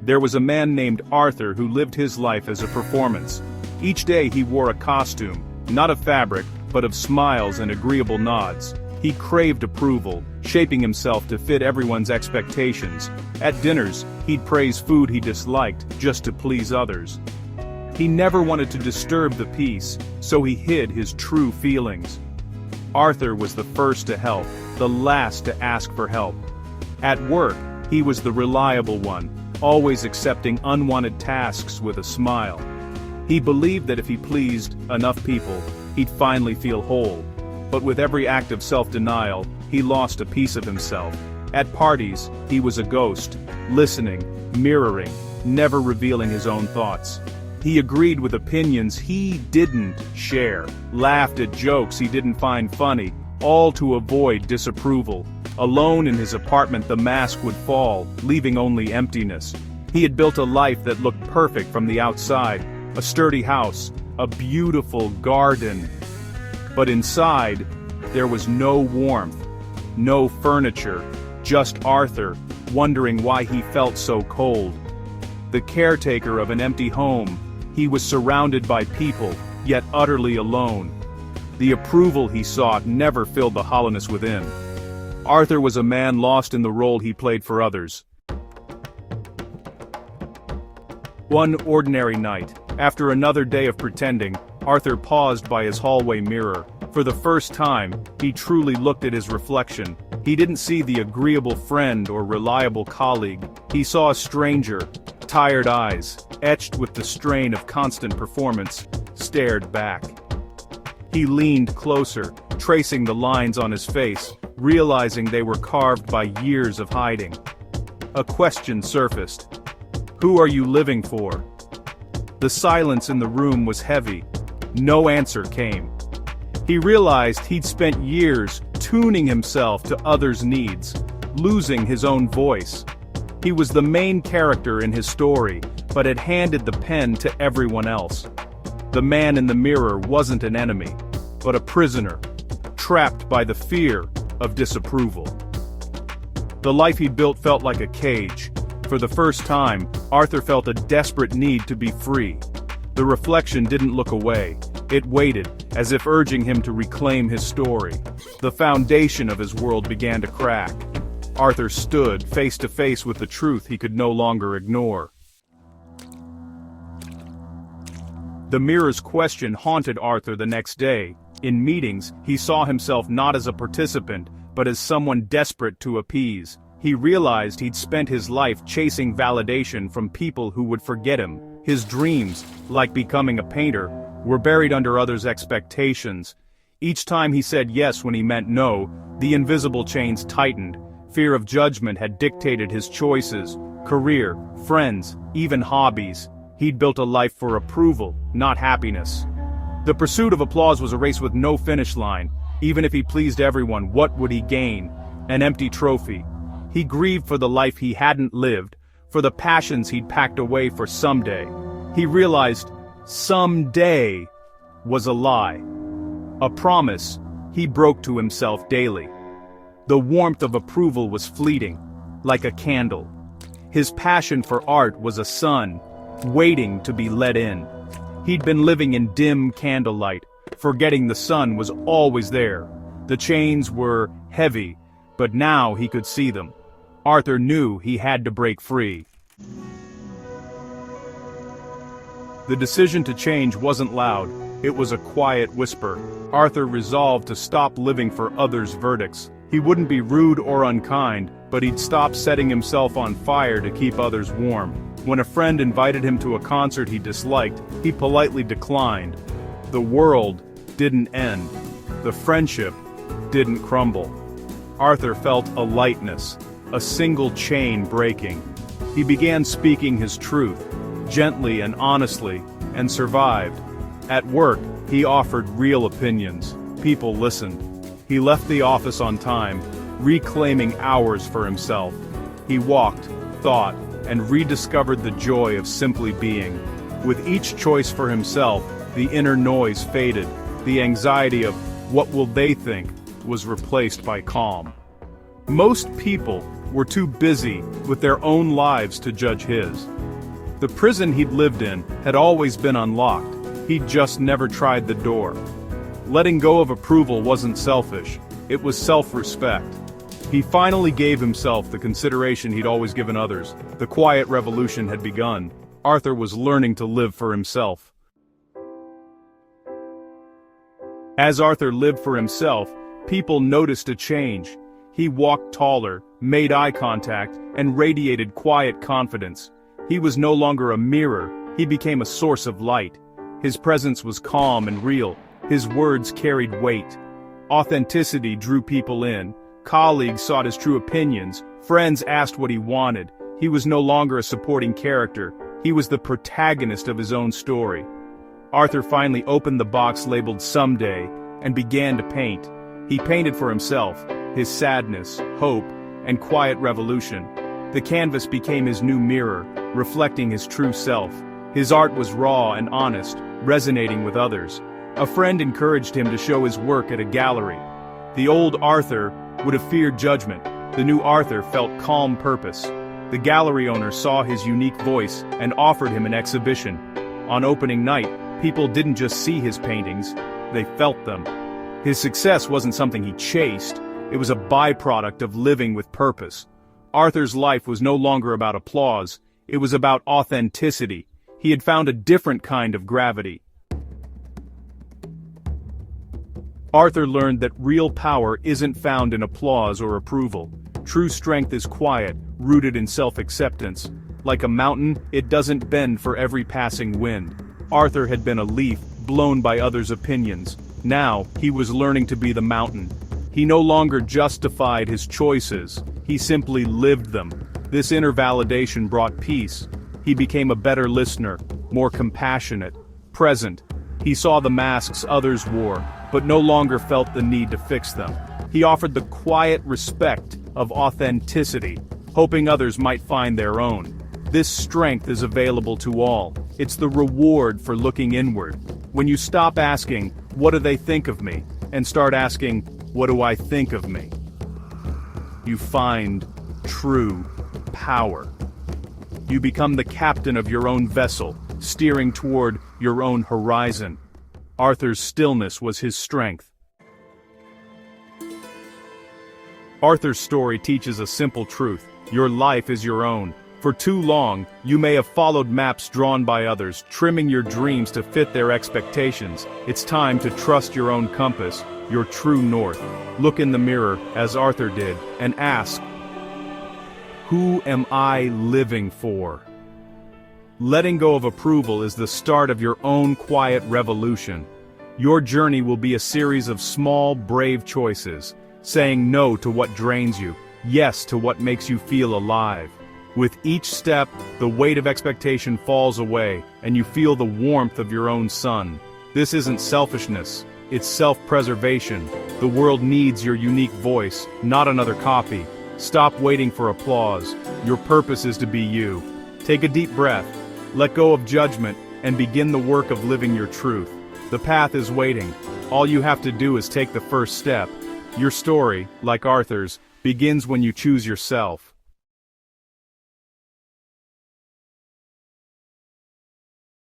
There was a man named Arthur who lived his life as a performance. Each day he wore a costume, not of fabric, but of smiles and agreeable nods. He craved approval, shaping himself to fit everyone's expectations. At dinners, he'd praise food he disliked, just to please others. He never wanted to disturb the peace, so he hid his true feelings. Arthur was the first to help, the last to ask for help. At work, he was the reliable one, always accepting unwanted tasks with a smile. He believed that if he pleased enough people, he'd finally feel whole. But with every act of self-denial, he lost a piece of himself. At parties, he was a ghost, listening, mirroring, never revealing his own thoughts. He agreed with opinions he didn't share, laughed at jokes he didn't find funny, all to avoid disapproval. Alone in his apartment, the mask would fall, leaving only emptiness. He had built a life that looked perfect from the outside, a sturdy house, a beautiful garden. But inside, there was no warmth, no furniture, just Arthur, wondering why he felt so cold. The caretaker of an empty home, he was surrounded by people, yet utterly alone. The approval he sought never filled the hollowness within. Arthur was a man lost in the role he played for others. One ordinary night, after another day of pretending, Arthur paused by his hallway mirror. For the first time, he truly looked at his reflection. He didn't see the agreeable friend or reliable colleague. He saw a stranger, tired eyes, etched with the strain of constant performance, stared back. He leaned closer, tracing the lines on his face, realizing they were carved by years of hiding. A question surfaced. Who are you living for? The silence in the room was heavy. No answer came. He realized he'd spent years tuning himself to others' needs, losing his own voice. He was the main character in his story, but had handed the pen to everyone else. The man in the mirror wasn't an enemy, but a prisoner, trapped by the fear of disapproval. The life he'd built felt like a cage. For the first time, Arthur felt a desperate need to be free. The reflection didn't look away. It waited, as if urging him to reclaim his story. The foundation of his world began to crack. Arthur stood face to face with the truth he could no longer ignore. The mirror's question haunted Arthur the next day. In meetings, he saw himself not as a participant, but as someone desperate to appease. He realized he'd spent his life chasing validation from people who would forget him. His dreams, like becoming a painter, were buried under others' expectations. Each time he said yes when he meant no, the invisible chains tightened. Fear of judgment had dictated his choices, career, friends, even hobbies. He'd built a life for approval, not happiness. The pursuit of applause was a race with no finish line. Even if he pleased everyone, what would he gain? An empty trophy. He grieved for the life he hadn't lived, for the passions he'd packed away for someday. He realized someday was a lie. A promise he broke to himself daily. The warmth of approval was fleeting, like a candle. His passion for art was a sun, waiting to be let in. He'd been living in dim candlelight, forgetting the sun was always there. The chains were heavy, but now he could see them. Arthur knew he had to break free. The decision to change wasn't loud, it was a quiet whisper. Arthur resolved to stop living for others' verdicts. He wouldn't be rude or unkind, but he'd stop setting himself on fire to keep others warm. When a friend invited him to a concert he disliked, he politely declined. The world didn't end. The friendship didn't crumble. Arthur felt a lightness, a single chain breaking. He began speaking his truth, gently and honestly, and survived. At work, he offered real opinions. People listened. He left the office on time, reclaiming hours for himself. He walked, thought, and rediscovered the joy of simply being. With each choice for himself, the inner noise faded. The anxiety of what will they think was replaced by calm. Most people were too busy with their own lives to judge his. The prison he'd lived in had always been unlocked, he'd just never tried the door. Letting go of approval wasn't selfish, it was self-respect. He finally gave himself the consideration he'd always given others. The quiet revolution had begun. Arthur was learning to live for himself. As Arthur lived for himself, people noticed a change. He walked taller, made eye contact, and radiated quiet confidence. He was no longer a mirror, he became a source of light. His presence was calm and real, his words carried weight. Authenticity drew people in. Colleagues sought his true opinions, friends asked what he wanted. He was no longer a supporting character, he was the protagonist of his own story. Arthur finally opened the box labeled Someday, and began to paint. He painted for himself, his sadness, hope, and quiet revolution. The canvas became his new mirror, reflecting his true self. His art was raw and honest, resonating with others. A friend encouraged him to show his work at a gallery. The old Arthur would have feared judgment. The new Arthur felt calm purpose. The gallery owner saw his unique voice and offered him an exhibition. On opening night, people didn't just see his paintings, they felt them. His success wasn't something he chased, it was a byproduct of living with purpose. Arthur's life was no longer about applause, it was about authenticity. He had found a different kind of gravity. Arthur learned that real power isn't found in applause or approval. True strength is quiet, rooted in self-acceptance. Like a mountain, it doesn't bend for every passing wind. Arthur had been a leaf, blown by others' opinions. Now, he was learning to be the mountain. He no longer justified his choices, he simply lived them. This inner validation brought peace. He became a better listener, more compassionate, present. He saw the masks others wore, but no longer felt the need to fix them. He offered the quiet respect of authenticity, hoping others might find their own. This strength is available to all. It's the reward for looking inward. When you stop asking, "What do they think of me?" and start asking, "What do I think of me?" you find true power. You become the captain of your own vessel, steering toward your own horizon. Arthur's stillness was his strength. Arthur's story teaches a simple truth: your life is your own. For too long, you may have followed maps drawn by others, trimming your dreams to fit their expectations. It's time to trust your own compass, your true north. Look in the mirror, as Arthur did, and ask, "Who am I living for?" Letting go of approval is the start of your own quiet revolution. Your journey will be a series of small, brave choices, saying no to what drains you, yes to what makes you feel alive. With each step, the weight of expectation falls away, and you feel the warmth of your own sun. This isn't selfishness, it's self-preservation. The world needs your unique voice, not another copy. Stop waiting for applause. Your purpose is to be you. Take a deep breath, let go of judgment, and begin the work of living your truth. The path is waiting. All you have to do is take the first step. Your story, like Arthur's, begins when you choose yourself.